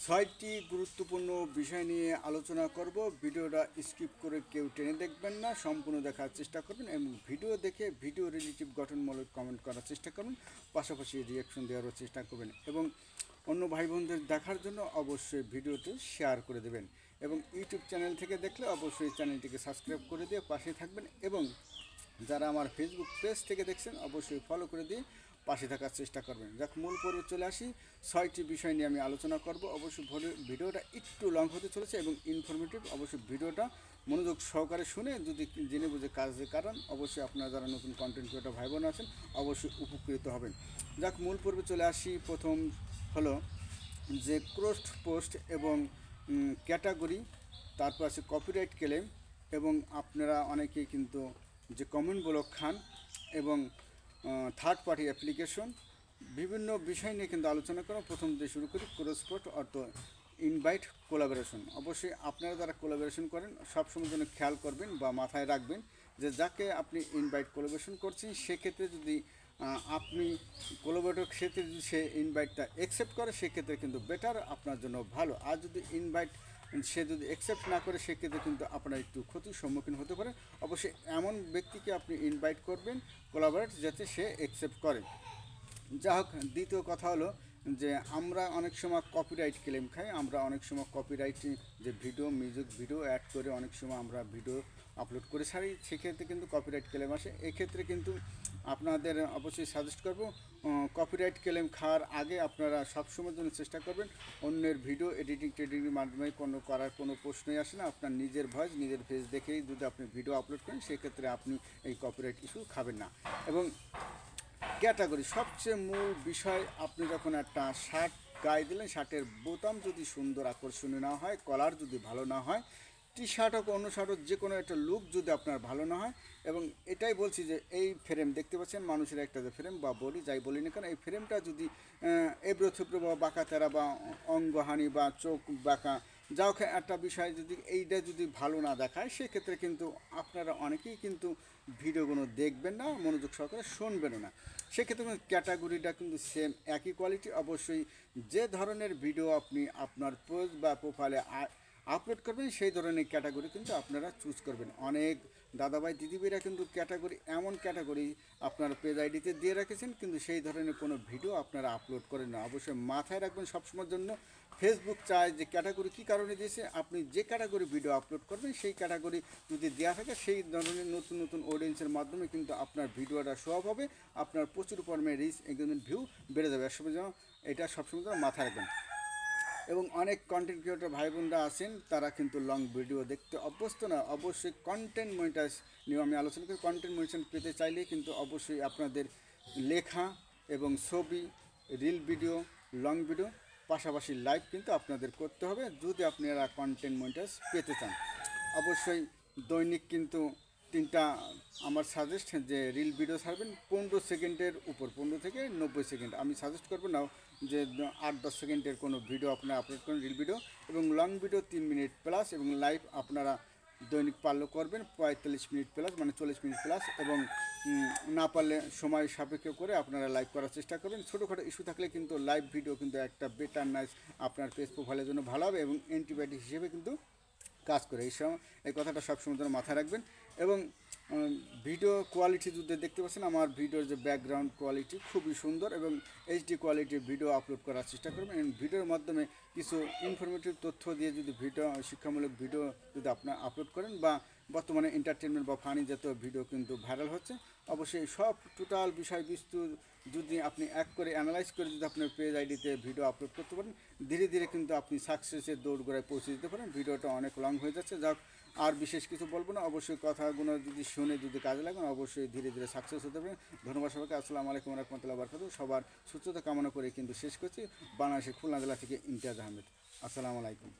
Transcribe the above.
ছয়টি গুরুত্বপূর্ণ বিষয় নিয়ে আলোচনা করব। ভিডিওটা স্কিপ করে কেউ টেনে দেখবেন না, সম্পূর্ণ দেখার চেষ্টা করবেন এবং ভিডিও দেখে ভিডিও রিলেটিভ গঠনমূলক কমেন্ট করার চেষ্টা করবেন, পাশাপাশি রিয়াকশন দেওয়ারও চেষ্টা করবেন এবং অন্য ভাই বোনদের দেখার জন্য অবশ্যই ভিডিওটি শেয়ার করে দেবেন এবং ইউটিউব চ্যানেল থেকে দেখলে অবশ্যই চ্যানেলটিকে সাবস্ক্রাইব করে দিয়ে পাশে থাকবেন এবং যারা আমার ফেসবুক পেজ থেকে দেখছেন অবশ্যই ফলো করে দিয়ে পাশে থাকার চেষ্টা করবেন। যাক, মূল পর্বে চলে আসি। ছয়টি বিষয় নিয়ে আমি আলোচনা করব। অবশ্যই ভিডিওটা একটু লং হতে চলেছে এবং ইনফরমেটিভ। অবশ্যই ভিডিওটা মনোযোগ সহকারে শুনে যদি জেনে বুঝে কাজের কারণ অবশ্যই আপনারা যারা নতুন কন্টেন্ট ক্রিয়েটর ভাই বোন আছেন অবশ্যই উপকৃত হবেন। যাক, মূল পর্বে চলে আসি। প্রথম হলো যে ক্রোস্ট পোস্ট এবং ক্যাটাগরি, তারপর আছে কপিরাইট ক্লেম এবং আপনারা অনেকেই কিন্তু যে কমেন্ট ব্লক খান এবং থার্ড পার্টি অ্যাপ্লিকেশন, বিভিন্ন বিষয় নিয়ে কিন্তু আলোচনা করো। প্রথম দিয়ে শুরু করি ক্রস পোস্ট অর্থ ইনভাইট কোলাবোরেশন। অবশ্যই আপনারা যারা কোলাবোরেশন করেন সবসময় জন্য খেয়াল করবেন বা মাথায় রাখবেন যে যাকে আপনি ইনভাইট কোলাবোরেশন করছেন সেক্ষেত্রে যদি আপনি কোলাবোরেটর ক্ষেত্রে যদি সে ইনভাইটটা অ্যাকসেপ্ট করে সেক্ষেত্রে কিন্তু বেটার, আপনার জন্য ভালো। আর যদি ইনভাইট সে যদি অ্যাকসেপ্ট না করে সেক্ষেত্রে কিন্তু আপনার একটু ক্ষতির সম্মুখীন হতে পারে। অবশ্যই এমন ব্যক্তিকে আপনি ইনভাইট করবেন কোলাবোরেট যাতে সে অ্যাকসেপ্ট করে। যা হোক, দ্বিতীয় কথা হলো যে আমরা অনেক সময় কপিরাইট ক্লেম খাই। আমরা অনেক সময় কপিরাইট যে ভিডিও, মিউজিক ভিডিও অ্যাড করে অনেক সময় আমরা ভিডিও আপলোড করে ছাড়ি, সেক্ষেত্রে কিন্তু কপিরাইট ক্লেম আসে। এক্ষেত্রে কিন্তু আপনাদের অবশ্যই সাজেস্ট করব কপিরাইট ক্লেম খাওয়ার আগে আপনারা সবসময়ের জন্য চেষ্টা করবেন অন্যের ভিডিও এডিটিংয়ের মাধ্যমে কোনো করার কোনো প্রশ্নই আসে না। আপনার নিজের ভয়েস নিজের ফেস দেখেই যদি আপনি ভিডিও আপলোড করেন সেক্ষেত্রে আপনি এই কপিরাইট ইস্যু খাবেন না। এবং ক্যাটাগরি সবচেয়ে মূল বিষয়, আপনি যখন একটা শার্ট গায়ে দিলেন, শার্টের বোতাম যদি সুন্দর আকর্ষণীয় না হয়, কলার যদি ভালো না হয়, টি শার্ট হোক অন্য শার্ট হোক, যে কোনো একটা লুক যদি আপনার ভালো না হয়, এবং এটাই বলছি যে এই ফ্রেম দেখতে পাচ্ছেন মানুষের একটা যে ফ্রেম বা বডি যাই বলি না কেন, এই ফ্রেমটা যদি এবড়ো থেবড়ো বা বাঁকা তেরা বা অঙ্গহানি বা চোখ বাঁকা যা হোক একটা বিষয় যদি এইটা যদি ভালো না দেখায় সেক্ষেত্রে কিন্তু আপনারা অনেকেই কিন্তু ভিডিওগুলো দেখবেন না, মনোযোগ সহকারে শুনবেনও না। সেক্ষেত্রে ক্যাটাগরিটা কিন্তু সেম একই কোয়ালিটি। অবশ্যই যে ধরনের ভিডিও আপনি আপনার পোস্ট বা প্রোফাইলে আপলোড করবেন সেই ধরনের ক্যাটাগরি কিন্তু আপনারা চুজ করবেন। অনেক দাদাভাই দিদিভাইরা কিন্তু ক্যাটাগরি, এমন ক্যাটাগরি আপনার পেজ আইডিতে দিয়ে রেখেছেন কিন্তু সেই ধরনের কোনো ভিডিও আপনারা আপলোড করেন না। অবশ্যই মাথায় রাখবেন সবসময়ের জন্য, ফেসবুক চায় যে ক্যাটাগরি কী কারণে দিয়েছে, আপনি যে ক্যাটাগরি ভিডিও আপলোড করবেন সেই ক্যাটাগরি যদি দেওয়া থাকে সেই ধরনের নতুন নতুন অডিয়েন্সের মাধ্যমে কিন্তু আপনার ভিডিওটা শো আপ হবে, আপনার প্রচুর পরিমাণে রিচ এঙ্গেজমেন্ট ভিউ বেড়ে যাবে। সবসময় যেন এটা সবসময় যেন মাথায় রাখবেন। এবং অনেক কন্টেন্ট ক্রিয়েটর ভাই বোনরা আছেন তারা কিন্তু লং ভিডিও দেখতে অভ্যস্ত না। অবশ্যই কন্টেন্ট মনিটাইজ নিয়ে আমি আলোচনা করি। কন্টেন্ট মনিটাইজ পেতে চাইলে কিন্তু অবশ্যই আপনাদের লেখা এবং ছবি, রিল ভিডিও, লং ভিডিও, পাশাপাশি লাইভ কিন্তু আপনাদের করতে হবে যদি আপনারা কন্টেন্ট মনিটাইজ পেতে চান। অবশ্যই দৈনিক কিন্তু তিনটা আমার সাজেস্ট যে রিল ভিডিও ছাড়বেন 15 সেকেন্ডের উপর, 15 থেকে 90 সেকেন্ড। আমি সাজেস্ট করবো না যে 8-10 সেকেন্ডের কোনো ভিডিও আপনারা আপলোড করেন রিল ভিডিও, এবং লং ভিডিও 3 মিনিট প্লাস, এবং লাইভ আপনারা দৈনিক পারলে করবেন 45 মিনিট প্লাস, মানে 40 মিনিট প্লাস, এবং না পারলে সময় সাপেক্ষ করে আপনারা লাইভ করার চেষ্টা করবেন। ছোটোখাটো ইস্যু থাকলে কিন্তু লাইভ ভিডিও কিন্তু একটা বেটার নাইস আপনার পেজ প্রোফাইলের জন্য ভালো হবে এবং অ্যান্টিবায়োটিক হিসেবে কিন্তু কাজ করে। এই কথাটা সবসময় যেন মাথায় রাখবেন। এবং ভিডিও কোয়ালিটি যদি দেখতে পাচ্ছেন, আমার ভিডিওর যে ব্যাকগ্রাউন্ড কোয়ালিটি খুবই সুন্দর এবং এইচডি কোয়ালিটির ভিডিও আপলোড করার চেষ্টা করবেন। এবং ভিডিওর মাধ্যমে কিছু ইনফরমেটিভ তথ্য দিয়ে যদি ভিডিও, শিক্ষামূলক ভিডিও যদি আপনার আপলোড করেন, বা বর্তমানে এন্টারটেনমেন্ট বা ফানি জাতীয় ভিডিও কিন্তু ভাইরাল হচ্ছে, অবশ্যই সব টোটাল বিষয়বস্তু যদি আপনি এক করে অ্যানালাইজ করে যদি আপনার পেজ আইডিতে ভিডিও আপলোড করতে পারেন, ধীরে ধীরে কিন্তু আপনি সাকসেসের দৌড়গোড়ায় পৌঁছে দিতে পারেন। ভিডিওটা অনেক লং হয়ে যাচ্ছে, যাক আর বিশেষ কিছু বলবো না। অবশ্যই কথাগুলো যদি শুনে যদি কাজে লাগান অবশ্যই ধীরে ধীরে সাকসেস হতে পারেন। ধন্যবাদ সবাইকে। আসসালামু আলাইকুম রহমতুল্লাহ বারকাতুহু। সবার সুস্থতা কামনা করে কিন্তু শেষ করছি। বাংলাদেশের খুলনা জেলা থেকে ইমতিয়াজ আহমেদ। আসসালামু আলাইকুম।